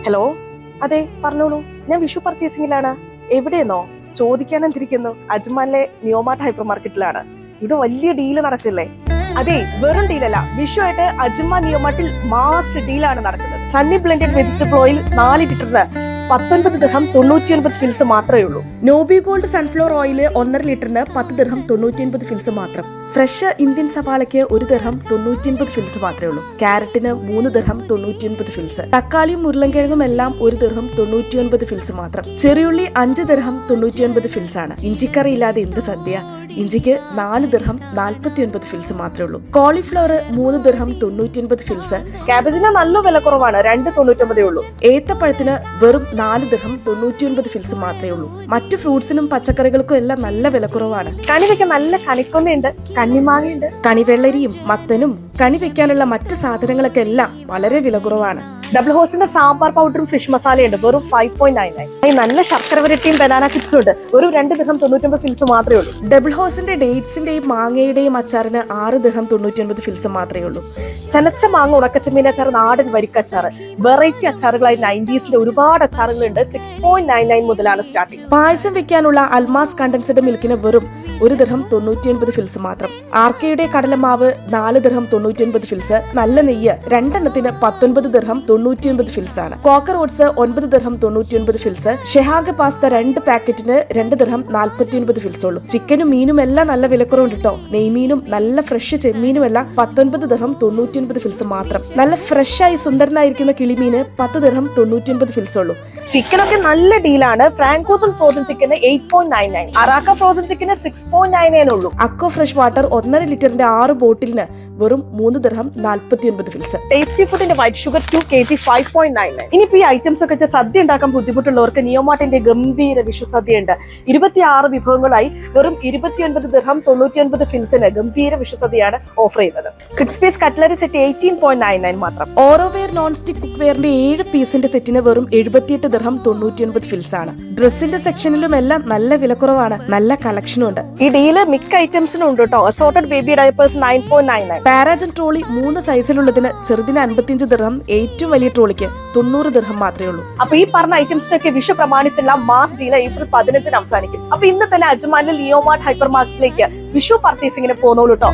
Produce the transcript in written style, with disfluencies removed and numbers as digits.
Hello, അതെ പറഞ്ഞോളൂ. ഞാൻ വിഷു പർച്ചേസിംഗിലാണ്. എവിടെയെന്നോ ചോദിക്കാനെന്തിരിക്കുന്നു? അജ്മാനിലെ നിയോമാർട്ട് ഹൈപ്പർ മാർക്കറ്റിലാണ്. ഇവിടെ വലിയ ഡീല് നടക്കില്ലേ? അതെ, വെറും ഡീലല്ല, വിഷു ആയിട്ട് അജ്മാൻ നിയോമാർട്ടിൽ മാസ് ഡീലാണ് നടക്കുന്നത്. സണ്ണി ബ്ലെൻഡഡ് വെജിറ്റബിൾ ഓയിൽ 4 ലിറ്ററിന് 19 ദിർഹം 99 ഫിൽസ് മാത്രമേ ഉള്ളൂ. നോബി ഗോൾഡ് സൺഫ്ലവർ ഓയിൽ 1.5 ലിറ്ററിന് 10 ദിർഹം 99 ഫിൽസ് മാത്രം. ഫ്രഷ് ഇന്ത്യൻ സവാളയ്ക്ക് 1 ദിർഹം 99 ഫിൽസ് മാത്രമേ ഉള്ളൂ. ക്യാരറ്റിന് 3 ദിർഹം 99 ഫിൽസ്. തക്കാളിയും ഉരുളൻകിഴങ്ങും എല്ലാം 1 ദിർഹം 99 ഫിൽസ് മാത്രം. ചെറിയുള്ളി 5 ദിർഹം 99 ഫിൽസ് ആണ്. ഇഞ്ചിക്കറി ഇല്ലാതെ എന്ത് സദ്യ? ഇഞ്ചിക്ക് 4 ദിർഹം 49 ഫിൽസ് മാത്രമേ ഉള്ളൂ. കോളിഫ്ലവർ 3 ദിർഹം 99 ഫിൽസ്. ക്യാബേജിന് നല്ല വില കുറവാണ്, 2.99 ഉള്ളൂ. ഏത്തപ്പഴത്തിന് വെറും 4 ദിർഹം 99 ഫിൽസ് മാത്രമേ ഉള്ളൂ. മറ്റു ഫ്രൂട്ട്സിനും പച്ചക്കറികൾക്കും എല്ലാം നല്ല വില കുറവാണ്. കണി വെക്കാൻ നല്ല കണിക്കൊന്നയുണ്ട്, കണ്ണിമാങ്ങയുണ്ട്. കണിവെള്ളരിയും മത്തനും കണി വെക്കാനുള്ള മറ്റു സാധനങ്ങളൊക്കെ എല്ലാം വളരെ വില കുറവാണ്. ഡബിൾ ഹോസിന്റെ സാമ്പാർ പൗഡറും ഫിഷ് മസാലയുണ്ട്, വെറും 5.99. നല്ല ശർക്കര വരട്ടിയും ബനാന ചിപ്സും ഉണ്ട്, വെറും 2 ദിർഹം 99 ഫിൽസ് മാത്രമേ ഉള്ളൂ. ഡബിൾ ഹോസിന്റെ ഡേറ്റ്സിന്റെയും മാങ്ങയുടെയും അച്ചാറിന് 6 ദിർഹം 99 ഫിൽസ് മാത്രമേ ഉള്ളൂ. ചനച്ച മാങ്ങ ഉണക്കച്ചമീൻ അച്ചാർ, നാടൻ വരിക്കച്ചാർ, വെറൈറ്റി അച്ചാറുകളായി 90s ഒരുപാട് അച്ചാറുകളുണ്ട്. 6.99 മുതലാണ് സ്റ്റാർട്ടിംഗ്. പായസം വെക്കാനുള്ള അൽമാസ് കണ്ടൻസ്ഡ് മിൽക്കിന് വെറും 1 ദിർഹം 99 ഫിൽസ് മാത്രം. ആർക്കയുടെ കടലമാവ് 4 ദിർഹം 99 ഫിൽസ്. നല്ല നെയ്യ് 2 എണ്ണത്തിന് 19 ദിർഹം 99 ഫിൽസ് ആണ്. കോക്കർ ഓട്സ് 9 ദിർഹം 99 ഫിൽസ്. ഷെഹാഗ് പാസ്ത 2 പാക്കറ്റിന് 2 ദിർഹം 49 ഫിൽസ് ഉള്ളൂ. ചിക്കനും മീനും എല്ലാം നല്ല വിലക്കുറവുണ്ട് കേട്ടോ. നെയ്മീനും നല്ല ഫ്രഷ് ചെമ്മീനും എല്ലാം 19 ദിർഹം 99 ഫിൽസ് മാത്രം. നല്ല ഫ്രഷ് ആയി സുന്ദരനായിരിക്കുന്ന കിളിമീന് 10 ദിർഹം 99 ഫിൽസ് ഉള്ളൂ. ചിക്കനൊക്കെ നല്ല ഡീലാണ്. ഫ്രാങ്കോസൺ ഫ്രോസൺ ചിക്കന് 8.99, അറാക്ക ഫ്രോസൺ ചിക്കന് 6.99 ഉള്ളൂ. അക്കോ ഫ്രഷ് വാട്ടർ 1.5 ലിറ്ററിന്റെ 6 ബോട്ടിലിന് വെറും 3 ദിർഹം 49 ഫിൽസ്. ടേസ്റ്റി ഫുഡിന്റെ വൈറ്റ് ഷുഗർ 2 kg 5.99. ഇനിയിപ്പോ ഈ ഐറ്റംസ് ഒക്കെ സദ്യ ഉണ്ടാക്കാൻ ബുദ്ധിമുട്ടുള്ളവർക്ക് നിയോമാർട്ടിന്റെ ഗംഭീര വിഷു സദ്യ ഉണ്ട്. 26 വിഭവങ്ങളായി വെറും 29 ദിർഹം 99 ഫിൽസിന് ഗംഭീര വിഷു സദ്യയാണ് ഓഫർ ചെയ്യുന്നത്. 6 പീസ് കട്ട്ലറി സെറ്റ് 18.99 മാത്രം. ഓറോവെയർ നോൺ സ്റ്റിക് കുക്ക് വെയറിന്റെ 7 പീസിന്റെ സെറ്റിന് വെറും 78 ദിർഹം 99 ഫിൽസ് ആണ്. ഡ്രസ്സിന്റെ സെക്ഷനിലും എല്ലാം നല്ല വിലക്കുറവാണ്, നല്ല കളക്ഷനും ഉണ്ട്. ഈ ഡീല് മിക്ക ഐറ്റംസിനും ഉണ്ട് കേട്ടോ. Assorted baby diapers 9.99. പാരാജൻ ട്രോളി 3 സൈസിലുള്ളതിന് ചെറുതിന് 55 ദിർഹം, ഏറ്റവും വലിയ ട്രോളിക്ക് 90 ദിർഹം മാത്രമേ ഉള്ളൂ. അപ്പൊ ഈ പറഞ്ഞ ഐറ്റംസിനൊക്കെ വിഷു പ്രമാണിച്ചുള്ള മാസ് ഡീൽ ഏപ്രിൽ 15 അവസാനിക്കും. അപ്പൊ ഇന്ന് തന്നെ അജ്മാനിൽ നിയോമാർട്ട് ഹൈപ്പർ മാർക്കറ്റിലേക്ക് വിഷു പർച്ചേസിംഗിന് പോന്നോളൂ കേട്ടോ.